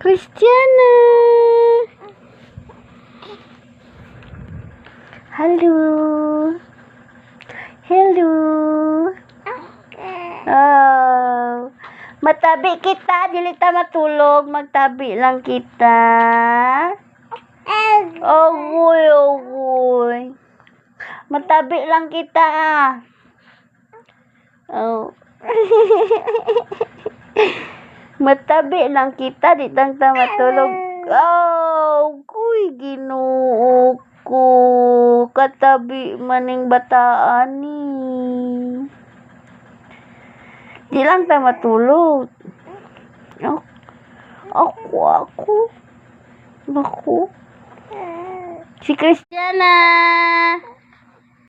Christiana. Hello. Hello. Oh. Matabi kita, dili ta matulog, magtabi lang kita. Ogoy, ogoy. Matabi lang kita. Oh. Matabi lang kita, di tang ta matulog. Oh, kuy Ginoo ko. Katabi maning bataan ni. Di lang ta matulog. Oh. Ako. Naku. Si Christiana.